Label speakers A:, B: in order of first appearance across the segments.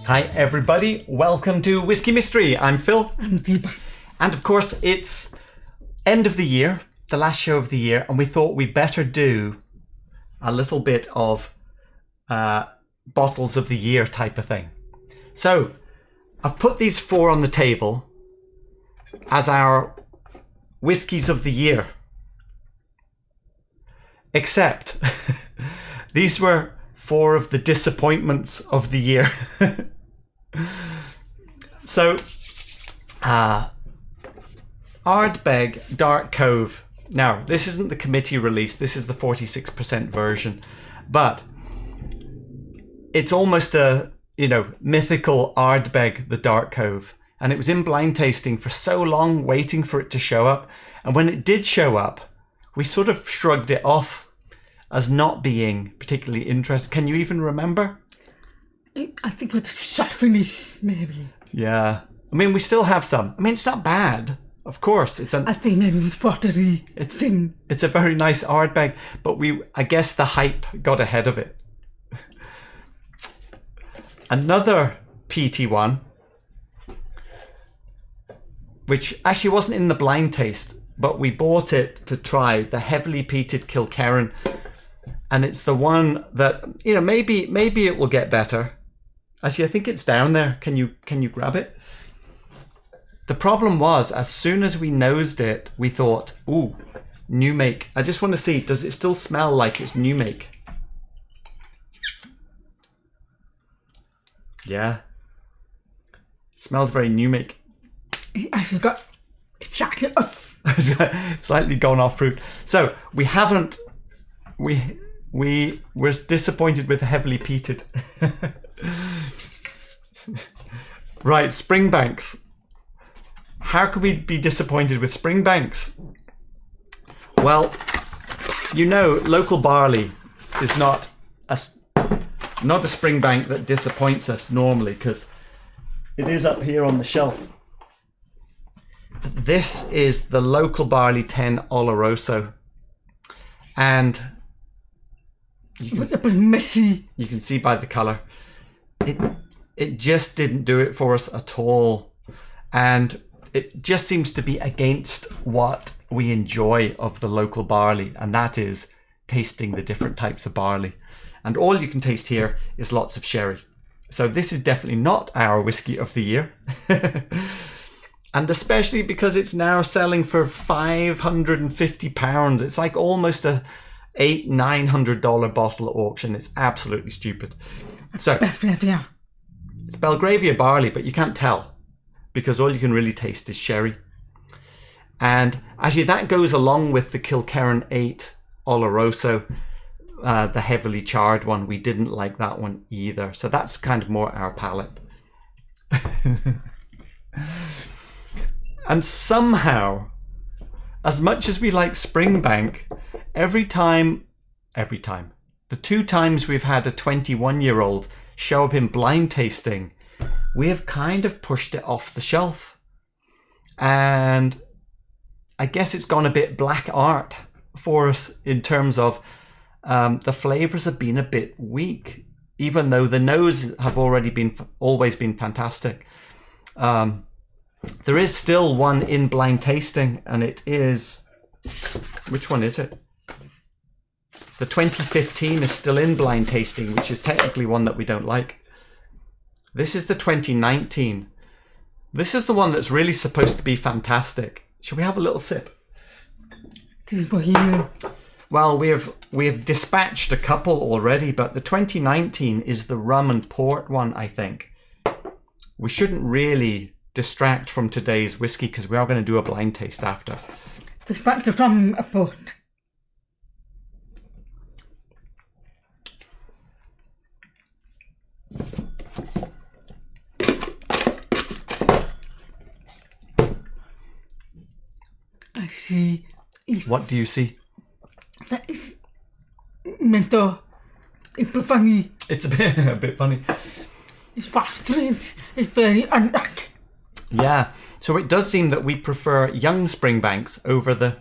A: Hi everybody, welcome to Whiskey Mystery. I'm Phil.
B: I'm Deepa.
A: And of course it's end of the year, the last show of the year, and we thought we'd better do a little bit of bottles of the year type of thing. So I've put these 4 on the table as our whiskies of the year. Except these were 4 of the disappointments of the year. So, Ardbeg Dark Cove. Now, this isn't the committee release. This is the 46% version. But it's almost a, mythical Ardbeg, the Dark Cove. And it was in blind tasting for so long, waiting for it to show up. And when it did show up, we sort of shrugged it off as not being particularly interesting. Can you even remember?
B: I think with shot finish, maybe.
A: Yeah. I mean, we still have some. I mean, it's not bad. Of course.
B: I think maybe with pottery.
A: It's a very nice Ardbeg, but I guess the hype got ahead of it. Another PT one, which actually wasn't in the blind taste, but we bought it to try, the heavily peated Killkaren. And it's the one that, maybe it will get better. Actually, I think it's down there. Can you grab it? The problem was, as soon as we nosed it, we thought, ooh, new make. I just want to see, does it still smell like it's new make? Yeah. It smells very new make.
B: I forgot. It's
A: slightly gone off fruit. So we haven't. We were disappointed with the heavily peated. Right, Springbanks. How could we be disappointed with Springbanks? Well, local barley is not a Springbank that disappoints us normally, because it is up here on the shelf. This is the local barley 10 Oloroso, and you can see by the colour, it just didn't do it for us at all, and it just seems to be against what we enjoy of the local barley, and that is tasting the different types of barley. And all you can taste here is lots of sherry. So this is definitely not our whiskey of the year. And especially because it's now selling for £550. It's like almost a $800-900 bottle at auction. It's absolutely stupid. So it's Belgravia barley, but you can't tell because all you can really taste is sherry. And actually that goes along with the Killkaren 8 Oloroso, the heavily charred one. We didn't like that one either. So that's kind of more our palate. And somehow, as much as we like Springbank, every time, the 2 times we've had a 21-year-old show up in blind tasting, we have kind of pushed it off the shelf. And I guess it's gone a bit black art for us in terms of the flavours have been a bit weak, even though the nose have always been fantastic. There is still one in blind tasting, and it is, which one is it? The 2015 is still in blind tasting, which is technically one that we don't like. This is the 2019. This is the one that's really supposed to be fantastic. Should we have a little sip? Well, we have dispatched a couple already, but the 2019 is the rum and port one, I think. We shouldn't really distract from today's whiskey because we are going to do a blind taste after.
B: Distract from a port. I see.
A: What do you see?
B: That is mental. It's funny.
A: It's a bit funny.
B: It's strange. It's very unlike.
A: Yeah. So it does seem that we prefer young Springbanks over the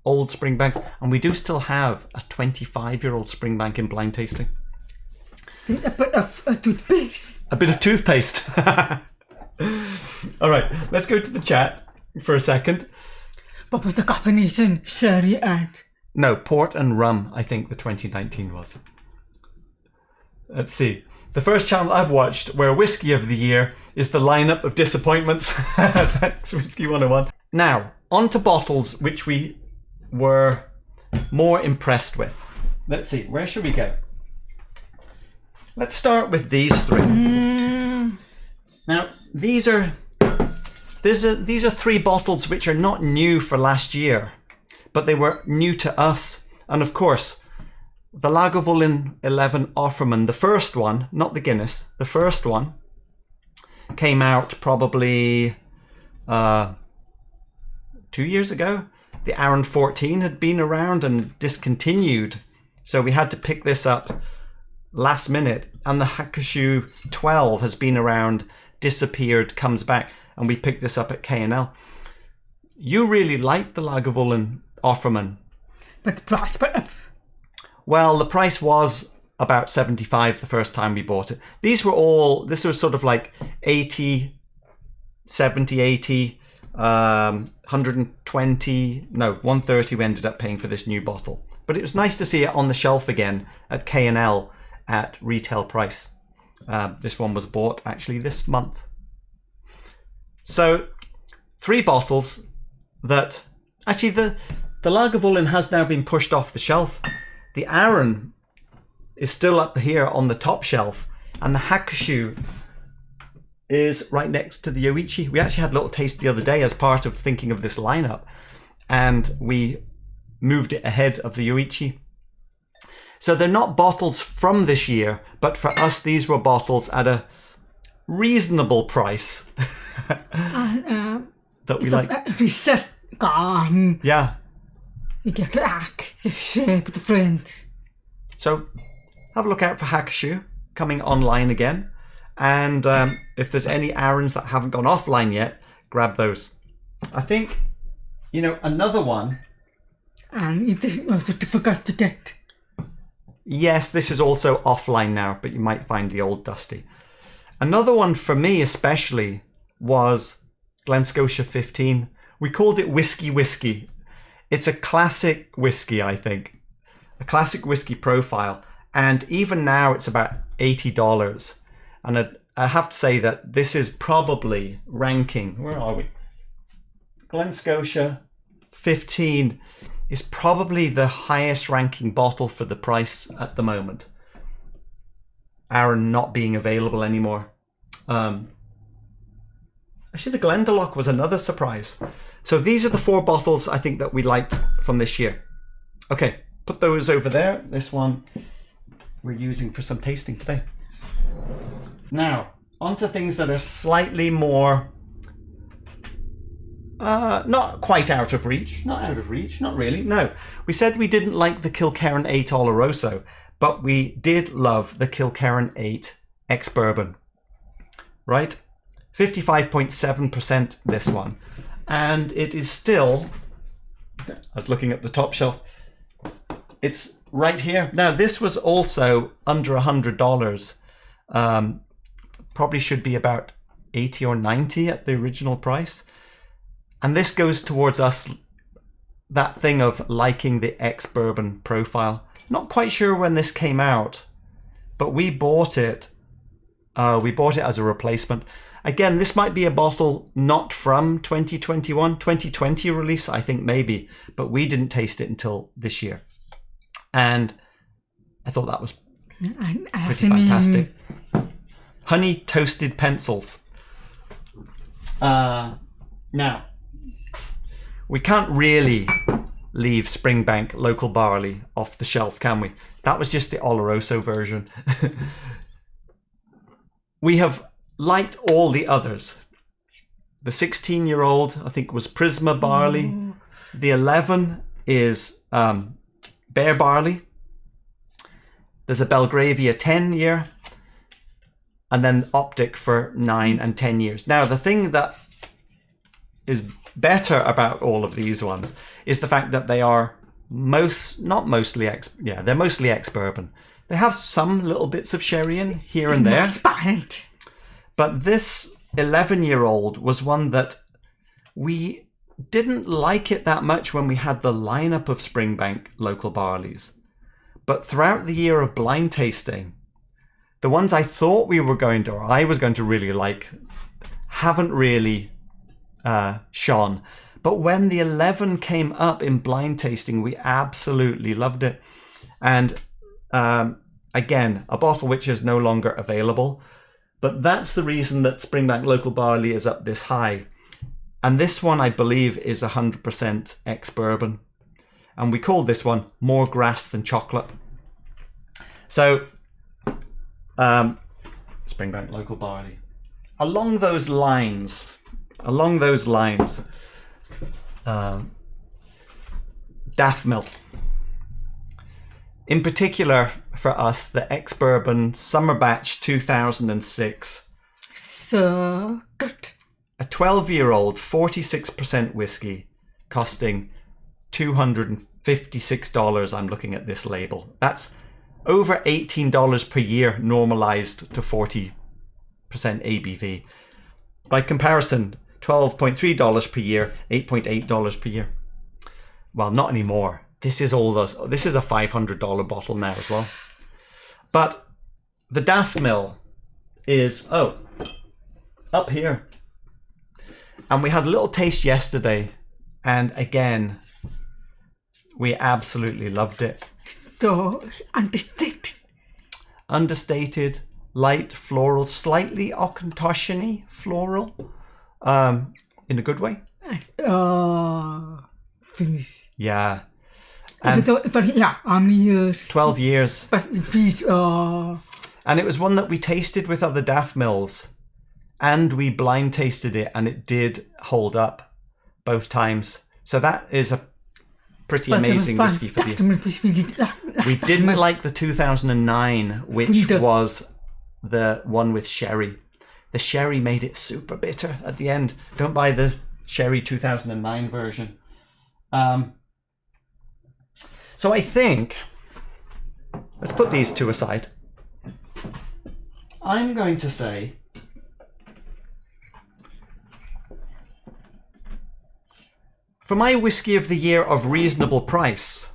A: old Springbanks, and we do still have a 25-year-old Springbank in blind tasting.
B: A bit of toothpaste.
A: A bit of toothpaste. All right, let's go to the chat for a second.
B: What was the combination? Sherry and...
A: No, port and rum, I think the 2019 was. Let's see. The first channel I've watched where Whiskey of the Year is the lineup of disappointments. That's Whiskey 101. Now, on to bottles which we were more impressed with. Let's see, where should we go? Let's start with these three. Now, these are three bottles which are not new for last year, but they were new to us. And of course, the Lagavulin 11 Offerman, the first one, not the Guinness, the first one, came out probably 2 years ago. The Arran 14 had been around and discontinued, so we had to pick this up last minute. And the Hakushu 12 has been around, disappeared, comes back, and we picked this up at K&L. You really liked the Lagavulin Offerman.
B: But the price...
A: Well, the price was about 75 the first time we bought it. This was sort of like 80, 70, 80, 120, no, 130 we ended up paying for this new bottle. But it was nice to see it on the shelf again at K&L at retail price. This one was bought actually this month. So 3 bottles that, actually the Lagavulin has now been pushed off the shelf. The Arran is still up here on the top shelf, and the Hakushu is right next to the Yoichi. We actually had a little taste the other day as part of thinking of this lineup, and we moved it ahead of the Yoichi. So they're not bottles from this year, but for us, these were bottles at a reasonable price that we liked.
B: Reset gone.
A: Yeah.
B: You get back, you share with a friend.
A: So have a look out for Hakushu coming online again. And if there's any Arrans that haven't gone offline yet, grab those. I think, another one.
B: And it also difficult to get.
A: Yes, this is also offline now, but you might find the old Dusty. Another one for me especially was Glen Scotia 15. We called it Whiskey. It's a classic whiskey, I think. A classic whiskey profile. And even now it's about $80. And I have to say that this is probably ranking... Where are we? Glen Scotia 15 is probably the highest ranking bottle for the price at the moment. Arran not being available anymore. Actually, the Glendalough was another surprise. So these are the 4 bottles I think that we liked from this year. Okay, put those over there. This one we're using for some tasting today. Now, on to things that are slightly more... not quite out of reach. Not out of reach, not really. No, we said we didn't like the Killkaren 8 Oloroso, but we did love the Killkaren 8 Ex-Bourbon. Right? 55.7% this one. And it is still, I was looking at the top shelf, it's right here. Now, this was also under $100. Probably should be about 80 or 90 at the original price. And this goes towards us, that thing of liking the Ex-Bourbon profile. Not quite sure when this came out, but we bought it. We bought it as a replacement. Again, this might be a bottle not from 2021, 2020 release, I think maybe, but we didn't taste it until this year. And I thought that was pretty fantastic. Honey toasted pencils. Now, we can't really leave Springbank local barley off the shelf, can we? That was just the Oloroso version. We have liked all the others. The 16-year-old, I think, was Prisma barley. The 11 is Bear barley. There's a Belgravia 10-year. And then Optic for 9 and 10 years. Now, the thing that is better about all of these ones is the fact that they are Not mostly they're mostly ex-bourbon. They have some little bits of sherry in here and there.
B: Transparent.
A: But this 11-year-old was one that we didn't like it that much when we had the lineup of Springbank local barleys. But throughout the year of blind tasting, the ones I thought I was going to really like, haven't really shone. But when the 11 came up in blind tasting, we absolutely loved it. And again, a bottle which is no longer available. But that's the reason that Springbank local barley is up this high. And this one, I believe, is 100% ex-bourbon. And we call this one More Grass Than Chocolate. So, Springbank local barley. Along those lines, Daff Mill. In particular, for us, the Ex-Bourbon Summer Batch 2006.
B: So good.
A: A 12-year-old 46% whiskey costing $256. I'm looking at this label. That's over $18 per year, normalized to 40% ABV. By comparison, $12.3 per year, $8.8 per year. Well, not anymore. This is a $500 bottle now as well. But the Daff Mill is up here. And we had a little taste yesterday, and again, we absolutely loved it.
B: So
A: Understated, light, floral, slightly Auchentoshan-y floral, in a good way.
B: Nice. Finish.
A: Yeah.
B: But how many years?
A: 12 years.
B: But these
A: And it was one that we tasted with other Daff Mills. And we blind tasted it, and it did hold up both times. So that is a pretty amazing whiskey for the... We didn't like the 2009, which was the one with sherry. The sherry made it super bitter at the end. Don't buy the sherry 2009 version. So I think... Let's put these two aside. I'm going to say... For my whiskey of the year of reasonable price,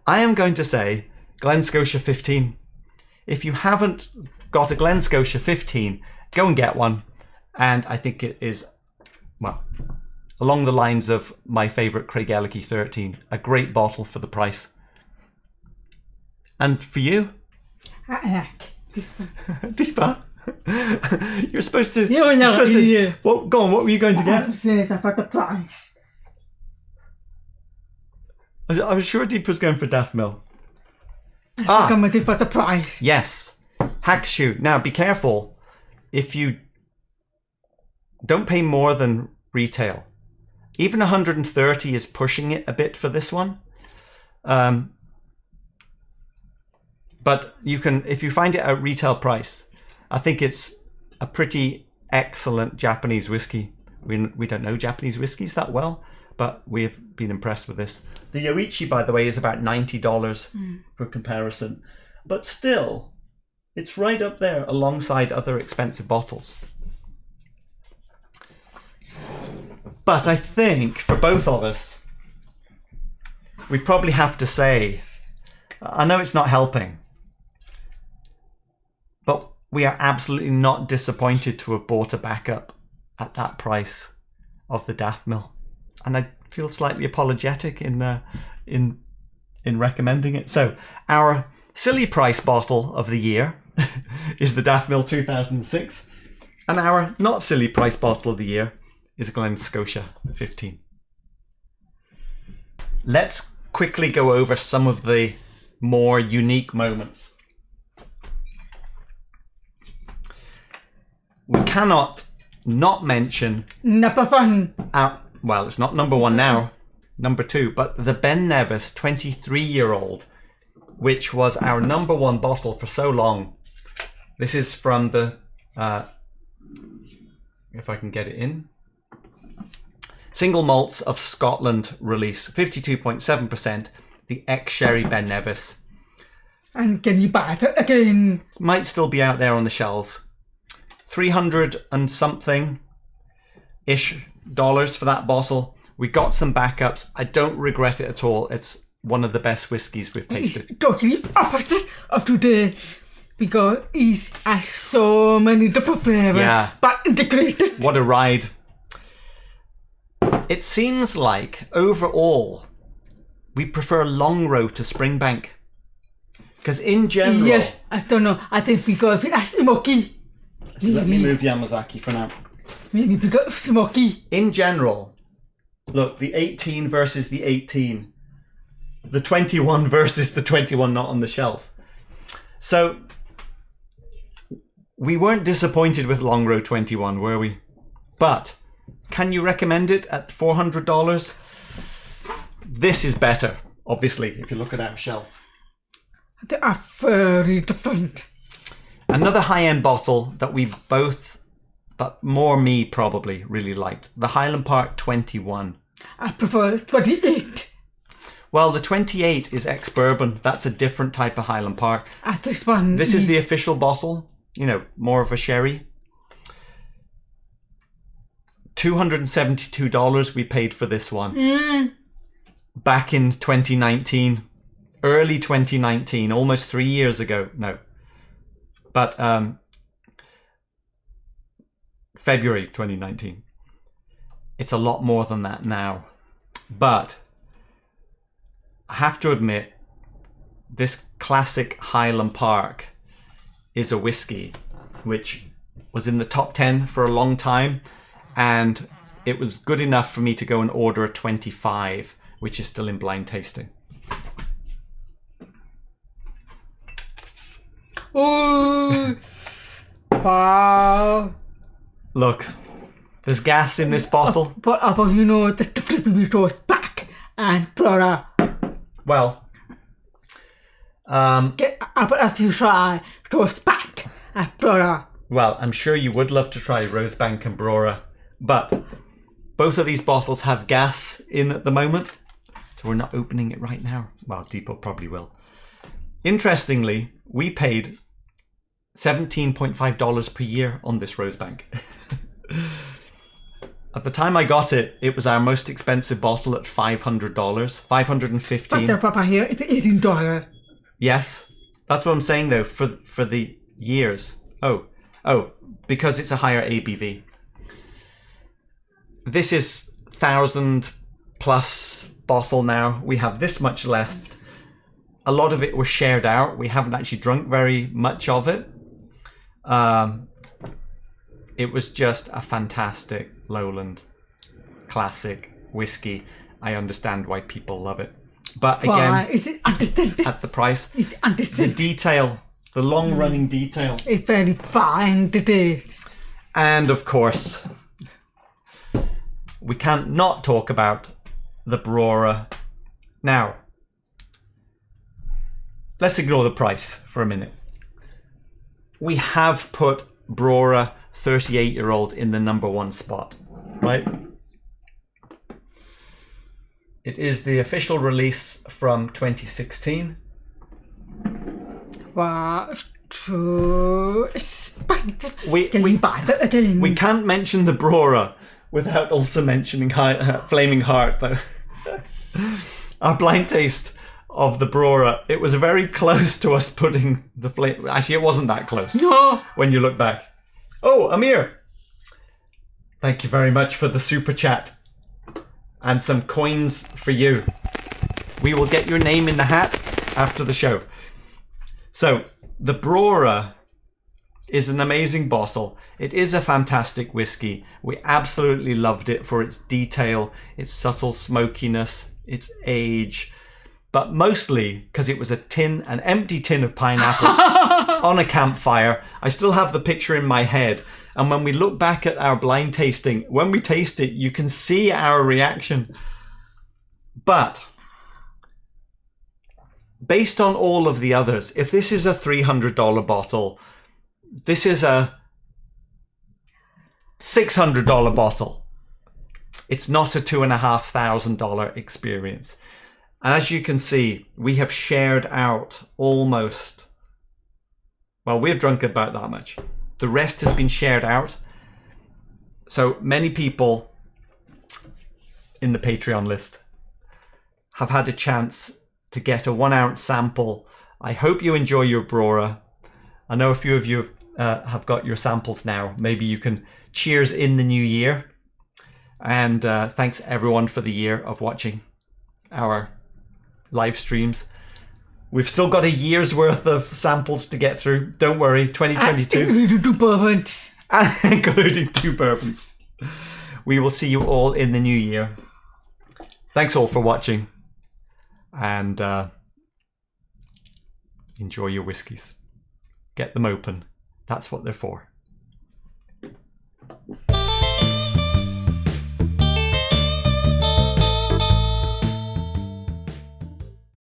A: I am going to say Glen Scotia 15. If you haven't got a Glen Scotia 15, go and get one. And I think it is, well, along the lines of my favourite Craigellachie 13, a great bottle for the price. And for you?
B: I like this one.
A: Deepa? You're supposed to...
B: Yeah.
A: Well, go on, what were you going to get?
B: For the price.
A: I was sure Deep was going for Daff Mill.
B: Come with it for the price.
A: Yes. Hackshoe. Now, be careful. If you don't pay more than retail. Even 130 is pushing it a bit for this one. But you can, if you find it at retail price, I think it's a pretty excellent Japanese whiskey. We don't know Japanese whiskies that well, but we've been impressed with this. The Yoichi, by the way, is about $90 for comparison. But still, it's right up there alongside other expensive bottles. But I think for both of us, we probably have to say, I know it's not helping, but we are absolutely not disappointed to have bought a backup at that price of the Daff Mill. And I feel slightly apologetic in recommending it. So our silly price bottle of the year is the Daff Mill 2006. And our not silly price bottle of the year is Glen Scotia 15. Let's quickly go over some of the more unique moments. We cannot not mention...
B: Number one.
A: Well, it's not number one now. Number two. But the Ben Nevis 23-year-old, which was our number one bottle for so long. This is from the... if I can get it in. Single malts of Scotland release, 52.7%. The ex-sherry Ben Nevis.
B: And can you buy that again?
A: Might still be out there on the shelves. 300 and something ish dollars for that bottle. We got some backups. I don't regret it at all. It's one of the best whiskies we've tasted.
B: It's totally opposite of today because it has so many different flavors, but integrated.
A: What a ride. It seems like overall we prefer Longrow to Springbank. Because in general...
B: Yes, I don't know. I think because it has smoky.
A: Let me move Yamazaki for now.
B: Maybe because smoky.
A: In general, look, the 18 versus the 18. The 21 versus the 21 not on the shelf. So, we weren't disappointed with Longrow 21, were we? But, can you recommend it at $400? This is better, obviously, if you look at our shelf.
B: They are very different.
A: Another high-end bottle that we both, but more me probably, really liked. The Highland Park 21.
B: I prefer 28.
A: Well, the 28 is Ex-Bourbon. That's a different type of Highland Park.
B: This one.
A: This is the official bottle. You know, more of a sherry. $272 we paid for this one. Back in 2019. Early 2019. Almost 3 years ago. No. But February 2019. It's a lot more than that now. But I have to admit, this classic Highland Park is a whiskey which was in the top 10 for a long time, and it was good enough for me to go and order a 25, which is still in blind tasting.
B: Oh, wow.
A: Look, there's gas in this bottle.
B: But you know, the difference between Rosebank and Brora.
A: Well,
B: but if you try Rosebank and Brora.
A: Well, I'm sure you would love to try Rosebank and Brora, but both of these bottles have gas in at the moment, so we're not opening it right now. Well, Depot probably will. Interestingly, we paid $17.5 per year on this Rosebank. At the time I got it, it was our most expensive bottle at $500, $515.
B: But the proper here is $18.
A: Yes, that's what I'm saying though, for the years. Oh, because it's a higher ABV. This is 1,000 plus bottle now. We have this much left. A lot of it was shared out. We haven't actually drunk very much of it. It was just a fantastic Lowland classic whiskey. I understand why people love it. But again, at the price, the detail, the long-running detail.
B: It's very fine today.
A: And of course, we can't not talk about the Brora. Now, let's ignore the price for a minute. We have put Brora 38-year-old in the #1 spot, right? It is the official release from 2016.
B: Wow, too expensive. Can we buy that again?
A: We can't mention the Brora without also mentioning Flaming Heart, though. Our blind taste of the Brora, it was very close to us putting the flame. Actually, it wasn't that close.
B: No.
A: When you look back. Oh, Amir. Thank you very much for the super chat. And some coins for you. We will get your name in the hat after the show. So, the Brora is an amazing bottle. It is a fantastic whiskey. We absolutely loved it for its detail, its subtle smokiness, its age, but mostly because it was an empty tin of pineapples on a campfire. I still have the picture in my head. And when we look back at our blind tasting, when we taste it, you can see our reaction. But based on all of the others, if this is a $300 bottle, this is a $600 bottle. it's not a $2,500 experience. And as you can see, we have shared out almost, well, we've drunk about that much. The rest has been shared out. So many people in the Patreon list have had a chance to get a 1 ounce sample. I hope you enjoy your Brora. I know a few of you have got your samples now. Maybe you can cheers in the new year. And thanks everyone for the year of watching our live streams. We've still got a year's worth of samples to get through. Don't worry, 2022.
B: Including 2 bourbons.
A: Including 2 bourbons. We will see you all in the new year. Thanks all for watching. And enjoy your whiskies. Get them open. That's what they're for.